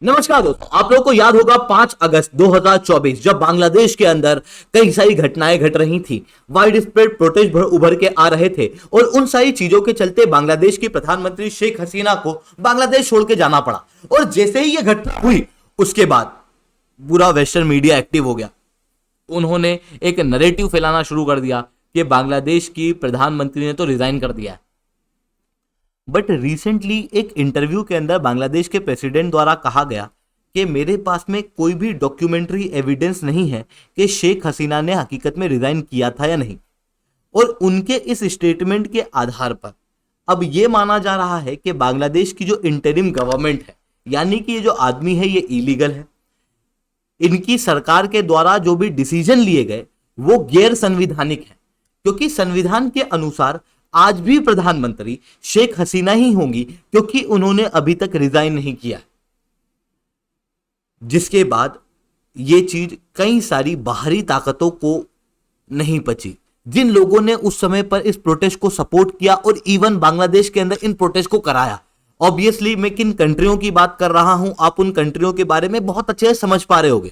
नमस्कार दोस्तों, आप लोगों को याद होगा 5 अगस्त 2024 जब बांग्लादेश के अंदर कई सारी घटनाएं घट रही थी, वाइड स्प्रेड प्रोटेस्ट उभर के आ रहे थे और उन सारी चीजों के चलते बांग्लादेश की प्रधानमंत्री शेख हसीना को बांग्लादेश छोड़ के जाना पड़ा। और जैसे ही यह घटना हुई उसके बाद पूरा वेस्टर्न मीडिया एक्टिव हो गया। उन्होंने एक नैरेटिव फैलाना शुरू कर दिया कि बांग्लादेश की प्रधानमंत्री ने तो रिजाइन कर दिया है। बट रिसेंटली एक इंटरव्यू के अंदर बांग्लादेश के प्रेसिडेंट द्वारा कहा गया कि मेरे पास में कोई भी डॉक्यूमेंट्री एविडेंस नहीं है कि शेख हसीना ने हकीकत में रिजाइन किया था या नहीं। और उनके इस स्टेटमेंट के आधार पर अब यह माना जा रहा है कि बांग्लादेश की जो इंटरिम गवर्नमेंट है, यानी कि ये जो आदमी है ये इलीगल है। इनकी सरकार के द्वारा जो भी डिसीजन लिए गए वो गैर संविधानिक है, क्योंकि संविधान के अनुसार आज भी प्रधानमंत्री शेख हसीना ही होंगी, क्योंकि उन्होंने अभी तक रिजाइन नहीं किया। जिसके बाद यह चीज कई सारी बाहरी ताकतों को नहीं पची, जिन लोगों ने उस समय पर इस प्रोटेस्ट को सपोर्ट किया और इवन बांग्लादेश के अंदर इन प्रोटेस्ट को कराया। ऑब्वियसली मैं किन कंट्रियों की बात कर रहा हूं, आप उन कंट्रियों के बारे में बहुत अच्छे से समझ पा रहे होंगे।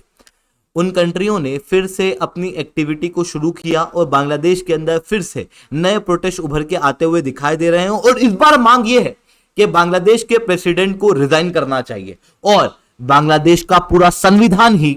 उन कंट्रियों ने फिर से अपनी एक्टिविटी को शुरू किया और बांग्लादेश के अंदर फिर से नए प्रोटेस्ट उभर के आते हुए दिखाई दे रहे हैं। और इस बार मांग यह है कि बांग्लादेश के प्रेसिडेंट को रिजाइन करना चाहिए और बांग्लादेश का पूरा संविधान ही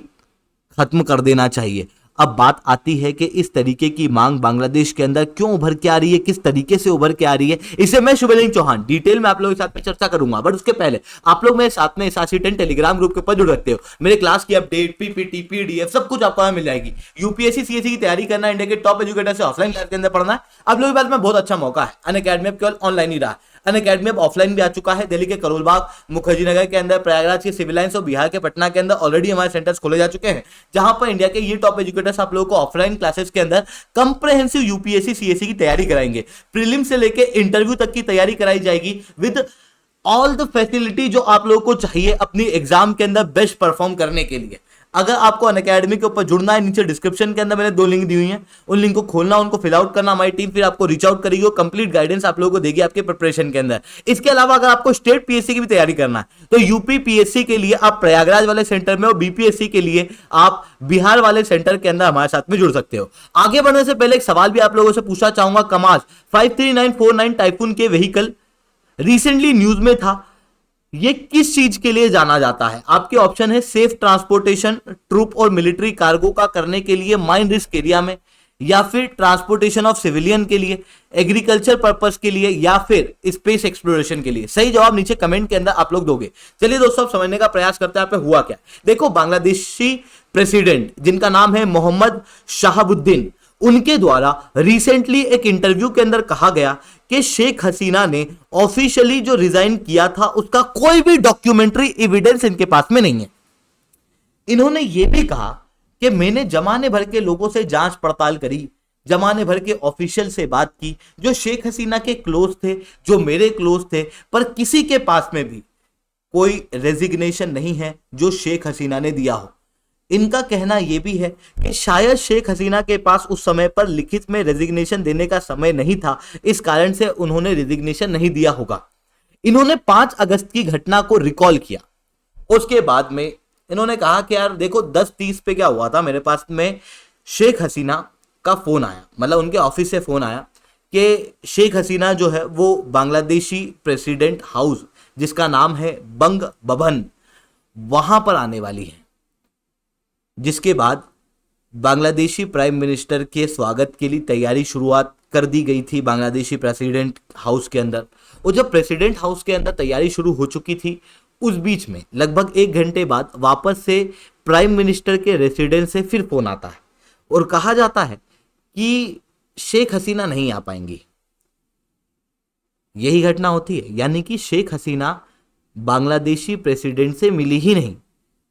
खत्म कर देना चाहिए। अब बात आती है कि इस तरीके की मांग बांग्लादेश के अंदर क्यों उभर के आ रही है, किस तरीके से उभर के आ रही है, इसे मैं शुभलिंग चौहान डिटेल में आप लोगों के साथ में चर्चा करूंगा। बट उसके पहले आप लोग मेरे साथ में SRC10 टेलीग्राम ग्रुप के ऊपर जुड़ सकते हो। मेरे क्लास की अपडेट, पीपीटी, पीडीएफ सब कुछ आपको मिल जाएगी। यूपीएससी सीएससी की तैयारी करना, इंडिया के टॉप एजुकेटर से ऑफलाइन क्लास के अंदर पढ़ना है, आप लोगों के पास में बहुत अच्छा मौका है। अनअकैडमी अब केवल ऑनलाइन ही रहा, अनअकैडमी अब ऑफलाइन भी आ चुका है। दिल्ली के करोल बाग, मुखर्जी नगर के अंदर, प्रयागराज के सिविल लाइंस और बिहार के पटना के अंदर ऑलरेडी हमारे सेंटर्स खोले जा चुके हैं, जहां पर इंडिया के ये टॉप एजुकेटर्स आप लोगों को ऑफलाइन क्लासेस के अंदर कंप्रेहेंसिव यूपीएससी सीएससी की तैयारी कराएंगे। प्रीलिम से लेके इंटरव्यू तक की तैयारी कराई जाएगी विद ऑल द फैसिलिटी जो आप लोगों को चाहिए अपनी एग्जाम के अंदर बेस्ट परफॉर्म करने के लिए। अगर आपको अनअकैडमी के ऊपर जुड़ना है, नीचे डिस्क्रिप्शन के अंदर मैंने 2 लिंक दी हुई हैं, उन लिंक को खोलना, उनको फिल आउट करना, हमारी टीम फिर आपको रीच आउट करेगी और कंप्लीट गाइडेंस आप लोगों को देगी आपके प्रिपरेशन के अंदर। इसके अलावा अगर आपको स्टेट पीएससी की भी तैयारी करना है तो यूपी पीएससी के लिए आप प्रयागराज वाले सेंटर में और बीपीएससी के लिए आप बिहार वाले सेंटर के अंदर हमारे साथ में जुड़ सकते हो। आगे बढ़ने से पहले एक सवाल भी आप लोगों से पूछना चाहूंगा। कमाज 53949 टाइफून के व्हीकल रिसेंटली न्यूज में था, ये किस चीज के लिए जाना जाता है? आपके ऑप्शन है सेफ ट्रांसपोर्टेशन, ट्रूप और मिलिट्री कार्गो का करने के लिए माइन रिस्क एरिया में, या फिर ट्रांसपोर्टेशन ऑफ सिविलियन के लिए, एग्रीकल्चर पर्पस के लिए, या फिर स्पेस एक्सप्लोरेशन के लिए। सही जवाब नीचे कमेंट के अंदर आप लोग दोगे। चलिए दोस्तों, समझने का प्रयास करते हैं आप हुआ क्या। देखो, बांग्लादेशी प्रेसिडेंट जिनका नाम है मोहम्मद शहाबुद्दीन, उनके द्वारा रिसेंटली एक इंटरव्यू के अंदर कहा गया कि शेख हसीना ने ऑफिशियली जो रिजाइन किया था उसका कोई भी डॉक्यूमेंट्री एविडेंस इनके पास में नहीं है। इन्होंने यह भी कहा कि मैंने जमाने भर के लोगों से जांच पड़ताल करी, जमाने भर के ऑफिशियल से बात की जो शेख हसीना के क्लोज थे, जो मेरे क्लोज थे, पर किसी के पास में भी कोई रेजिग्नेशन नहीं है जो शेख हसीना ने दिया हो। इनका कहना यह भी है कि शायद शेख हसीना के पास उस समय पर लिखित में रेजिग्नेशन देने का समय नहीं था, इस कारण से उन्होंने रेजिग्नेशन नहीं दिया होगा। इन्होंने 5 अगस्त की घटना को रिकॉल किया। उसके बाद में इन्होंने कहा कि यार देखो 10:30 पे क्या हुआ था, मेरे पास में शेख हसीना का फोन आया, मतलब उनके ऑफिस से फोन आया कि शेख हसीना जो है वो बांग्लादेशी प्रेसिडेंट हाउस जिसका नाम है बंग भवन, वहां पर आने वाली है। जिसके बाद बांग्लादेशी प्राइम मिनिस्टर के स्वागत के लिए तैयारी शुरुआत कर दी गई थी बांग्लादेशी प्रेसिडेंट हाउस के अंदर। और जब प्रेसिडेंट हाउस के अंदर तैयारी शुरू हो चुकी थी, उस बीच में लगभग 1 घंटे बाद वापस से प्राइम मिनिस्टर के रेसिडेंस से फिर फोन आता है और कहा जाता है कि शेख हसीना नहीं आ पाएंगी। यही घटना होती है, यानी कि शेख हसीना बांग्लादेशी प्रेसिडेंट से मिली ही नहीं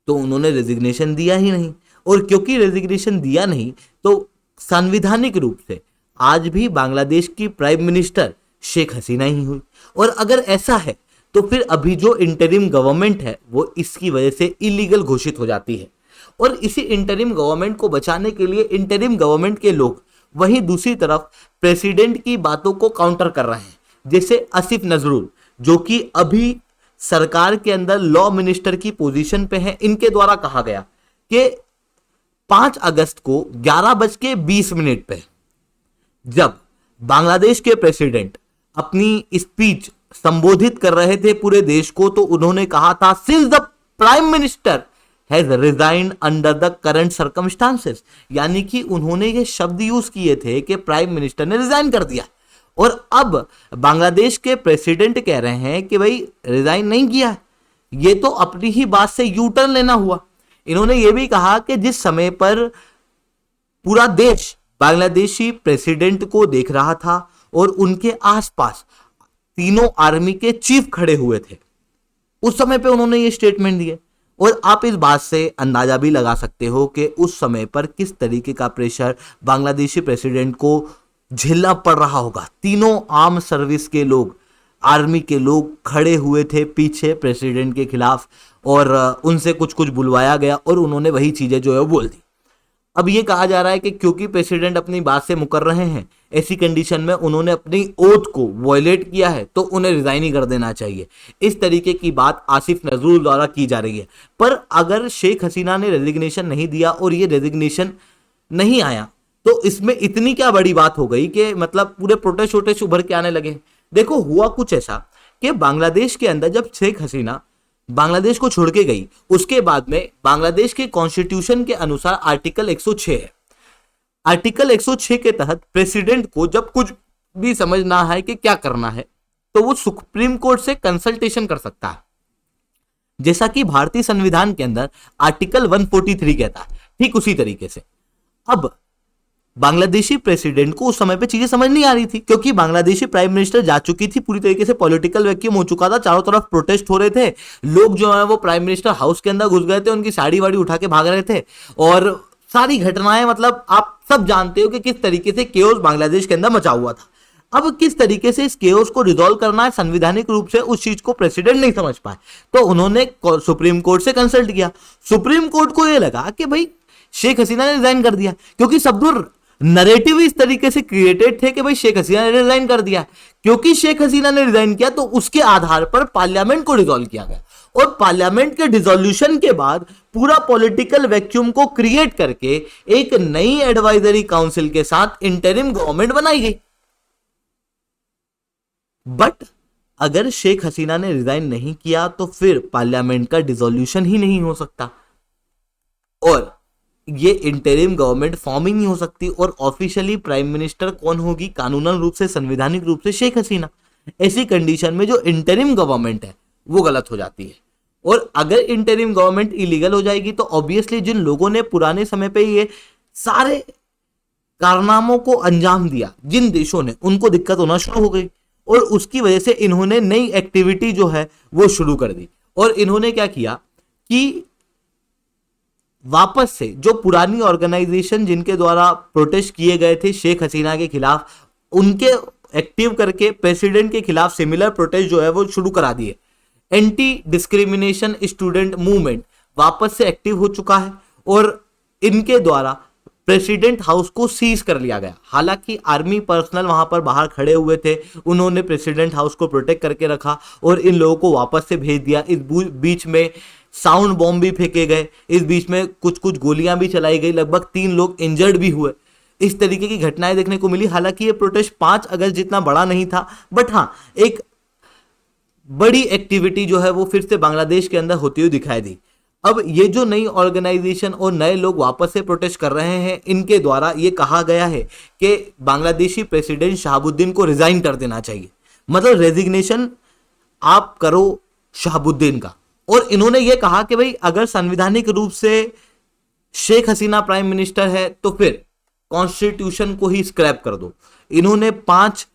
तो उन्होंने रेजिग्नेशन दिया ही नहीं। और क्योंकि रेजिग्नेशन दिया नहीं तो संवैधानिक रूप से आज भी बांग्लादेश की प्राइम मिनिस्टर शेख हसीना ही हुई। और अगर ऐसा है तो फिर अभी जो इंटरिम गवर्नमेंट है वो इसकी वजह से इलीगल घोषित हो जाती है। और इसी इंटरिम गवर्नमेंट को बचाने के लिए इंटरिम गवर्नमेंट के लोग वहीं दूसरी तरफ प्रेसिडेंट की बातों को काउंटर कर रहे हैं, जैसे आसिफ नजरुल जो कि अभी सरकार के अंदर लॉ मिनिस्टर की पोजीशन पे हैं, इनके द्वारा कहा गया कि 5 अगस्त को 11:20 पे जब बांग्लादेश के प्रेसिडेंट अपनी स्पीच संबोधित कर रहे थे पूरे देश को, तो उन्होंने कहा था since the prime minister has resigned under the current circumstances, यानी कि उन्होंने ये शब्द यूज किए थे कि प्राइम मिनिस्टर ने रिजाइन कर दिया। और अब बांग्लादेश के प्रेसिडेंट कह रहे हैं कि भाई रिजाइन नहीं किया, ये तो अपनी ही बात से यू टर्न लेना हुआ। इन्होंने ये भी कहा कि जिस समय पर पूरा देश बांग्लादेशी प्रेसिडेंट को देख रहा था और उनके आसपास तीनों आर्मी के चीफ खड़े हुए थे, उस समय पे उन्होंने ये स्टेटमेंट दिए। और आप इस बात से अंदाजा भी लगा सकते हो कि उस समय पर किस तरीके का प्रेशर बांग्लादेशी प्रेसिडेंट को झेलना पड़ रहा होगा। तीनों आर्म सर्विस के लोग, आर्मी के लोग खड़े हुए थे पीछे प्रेसिडेंट के खिलाफ, और उनसे कुछ कुछ बुलवाया गया और उन्होंने वही चीजें जो है वो बोल दी। अब ये कहा जा रहा है कि क्योंकि प्रेसिडेंट अपनी बात से मुकर रहे हैं, ऐसी कंडीशन में उन्होंने अपनी ओथ को वॉयलेट किया है, तो उन्हें रिजाइन ही कर देना चाहिए। इस तरीके की बात आसिफ नजरुल द्वारा की जा रही है। पर अगर शेख हसीना ने रेजिग्नेशन नहीं दिया और ये रेजिग्नेशन नहीं आया, तो इसमें इतनी क्या बड़ी बात हो गई कि मतलब पूरे प्रोटेस्ट वोटेस्ट उभर के आने लगे। देखो, हुआ कुछ ऐसा कि बांग्लादेश के अंदर जब शेख हसीना बांग्लादेश को छोड़ के गई, उसके बाद में बांग्लादेश के कॉन्स्टिट्यूशन के अनुसार आर्टिकल 106 है। आर्टिकल 106 के तहत प्रेसिडेंट को जब कुछ भी समझना है कि क्या करना है, तो वो सुप्रीम कोर्ट से कंसल्टेशन कर सकता है, जैसा कि भारतीय संविधान के अंदर आर्टिकल 143 कहता है। ठीक उसी तरीके से अब बांग्लादेशी प्रेसिडेंट को उस समय पे चीजें समझ नहीं आ रही थी, क्योंकि बांग्लादेशी प्राइम मिनिस्टर जा चुकी थी, पूरी तरीके से पॉलिटिकल वैक्यूम हो चुका था, चारों तरफ प्रोटेस्ट हो रहे थे, लोग जो है वो प्राइम मिनिस्टर हाउस के अंदर घुस गए थे, उनकी साड़ी वाड़ी उठा के भाग रहे थे, और सारी घटनाएं, मतलब आप सब जानते हो कि किस तरीके से केओस बांग्लादेश के अंदर मचा हुआ था। अब किस तरीके से इस केओस को रिजॉल्व करना है, संवैधानिक रूप से उस चीज को प्रेसिडेंट नहीं समझ पाए, तो उन्होंने सुप्रीम कोर्ट से कंसल्ट किया। सुप्रीम कोर्ट को यह लगा कि भाई शेख हसीना ने रिजाइन कर दिया, क्योंकि सब दूर नरेटिव इस तरीके से क्रिएटेड थे कि भाई शेख हसीना ने रिजाइन कर दिया। क्योंकि शेख हसीना ने रिजाइन किया, तो उसके आधार पर पार्लियामेंट को डिसॉल्व किया गया, और पार्लियामेंट के डिसोल्यूशन के बाद पूरा पॉलिटिकल वैक्यूम को क्रिएट करके एक नई एडवाइजरी काउंसिल के साथ इंटरिम गवर्नमेंट बनाई गई। बट अगर शेख हसीना ने रिजाइन नहीं किया, तो फिर पार्लियामेंट का डिसोल्यूशन ही नहीं हो सकता, और ये इंटरिम गवर्नमेंट फॉर्म ही नहीं हो सकती, और ऑफिशियली प्राइम मिनिस्टर कौन होगी, कानूनन रूप से, संवैधानिक रूप से शेख हसीना। ऐसी कंडीशन में जो इंटरिम गवर्नमेंट है वो गलत हो जाती है, और अगर इंटरिम गवर्नमेंट इलीगल हो जाएगी, तो ऑब्वियसली जिन लोगों ने पुराने समय पे ये सारे कारनामों को अंजाम दिया, जिन देशों ने, उनको दिक्कत होना शुरू हो गई, और उसकी वजह से इन्होंने नई एक्टिविटी जो है वो शुरू कर दी। और इन्होंने क्या किया कि वापस से जो पुरानी ऑर्गेनाइजेशन जिनके द्वारा प्रोटेस्ट किए गए थे शेख हसीना के खिलाफ, उनके एक्टिव करके प्रेसिडेंट के खिलाफ सिमिलर प्रोटेस्ट जो है वो शुरू करा दिए। एंटी डिस्क्रिमिनेशन स्टूडेंट मूवमेंट वापस से एक्टिव हो चुका है, और इनके द्वारा प्रेसिडेंट हाउस को सीज कर लिया गया। हालांकि आर्मी पर्सनल वहां पर बाहर खड़े हुए थे, उन्होंने प्रेसिडेंट हाउस को प्रोटेक्ट करके रखा और इन लोगों को वापस से भेज दिया। इस बीच में साउंड बॉम्ब भी फेंके गए, इस बीच में कुछ कुछ गोलियां भी चलाई गई, लगभग 3 लोग इंजर्ड भी हुए। इस तरीके की घटनाएं देखने को मिली। हालांकि ये प्रोटेस्ट 5 अगस्त जितना बड़ा नहीं था, बट हाँ, एक बड़ी एक्टिविटी जो है वो फिर से बांग्लादेश के अंदर होती हुई दिखाई दी। अब ये जो नई ऑर्गेनाइजेशन और नए लोग वापस से प्रोटेस्ट कर रहे हैं, इनके द्वारा ये कहा गया है कि बांग्लादेशी प्रेसिडेंट शहाबुद्दीन को रिजाइन कर देना चाहिए, मतलब रेजिग्नेशन आप करो शहाबुद्दीन का। और इन्होंने ये कहा कि भाई अगर संवैधानिक रूप से शेख हसीना प्राइम मिनिस्टर है, तो फिर कॉन्स्टिट्यूशन को ही स्क्रैप कर दो। इन्होंने 5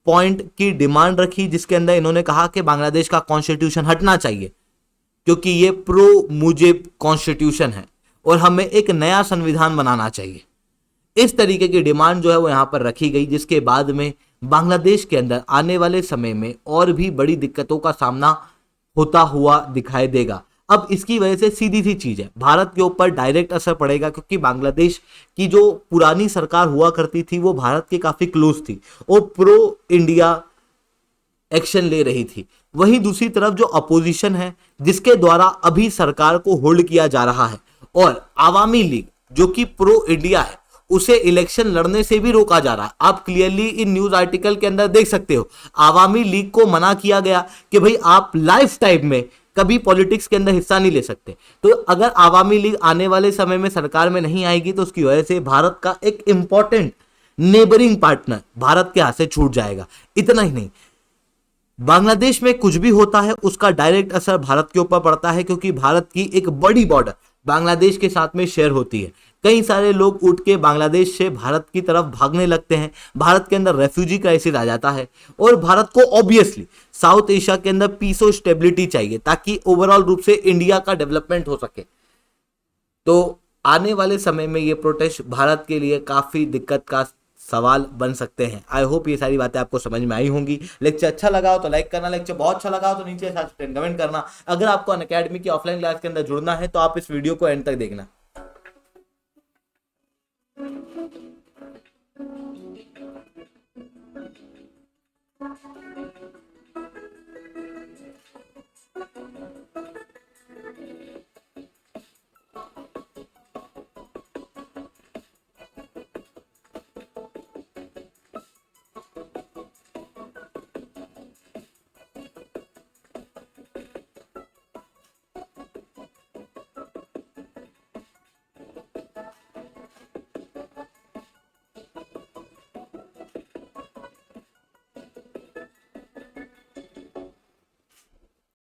पॉइंट की डिमांड रखी, जिसके अंदर इन्होंने कहा कि बांग्लादेश का कॉन्स्टिट्यूशन हटना चाहिए, क्योंकि ये प्रो मुजिब कॉन्स्टिट्यूशन है और हमें एक नया संविधान बनाना चाहिए। इस तरीके की डिमांड जो है वो यहां पर रखी गई, जिसके बाद में बांग्लादेश के अंदर आने वाले समय में और भी बड़ी दिक्कतों का सामना होता हुआ दिखाई देगा। अब इसकी वजह से सीधी सी चीज है, भारत के ऊपर डायरेक्ट असर पड़ेगा, क्योंकि बांग्लादेश की जो पुरानी सरकार हुआ करती थी वो भारत के काफी क्लोज थी और प्रो इंडिया एक्शन ले रही थी। वहीं दूसरी तरफ जो अपोजिशन है, जिसके द्वारा अभी सरकार को होल्ड किया जा रहा है, और आवामी लीग जो कि प्रो इंडिया है, उसे इलेक्शन लड़ने से भी रोका जा रहा है। आप क्लियरली इन न्यूज आर्टिकल के अंदर देख सकते हो, आवामी लीग को मना किया गया कि भाई आप लाइफ टाइम में कभी पॉलिटिक्स के अंदर हिस्सा नहीं ले सकते। तो अगर आवामी लीग आने वाले समय में सरकार में नहीं आएगी तो उसकी वजह से भारत का एक इंपॉर्टेंट नेबरिंग पार्टनर भारत के हाथ से छूट जाएगा। इतना ही नहीं, बांग्लादेश में कुछ भी होता है उसका डायरेक्ट असर भारत के ऊपर पड़ता है, क्योंकि भारत की एक बड़ी बॉर्डर बांग्लादेश के साथ में शेयर होती है। कई सारे लोग उठ के बांग्लादेश से भारत की तरफ भागने लगते हैं, भारत के अंदर रेफ्यूजी क्राइसिस आ जाता है, और भारत को ऑब्वियसली साउथ एशिया के अंदर पीस और स्टेबिलिटी चाहिए ताकि ओवरऑल रूप से इंडिया का डेवलपमेंट हो सके। तो आने वाले समय में ये प्रोटेस्ट भारत के लिए काफी दिक्कत का सवाल बन सकते हैं। आई होप ये सारी बातें आपको समझ में आई होंगी। लेक्चर अच्छा लगा हो तो लाइक करना, लेक्चर बहुत अच्छा लगा हो तो नीचे कमेंट करना। अगर आपको अनअकैडमी की ऑफलाइन क्लास के अंदर जुड़ना है तो आप इस वीडियो को एंड तक देखना।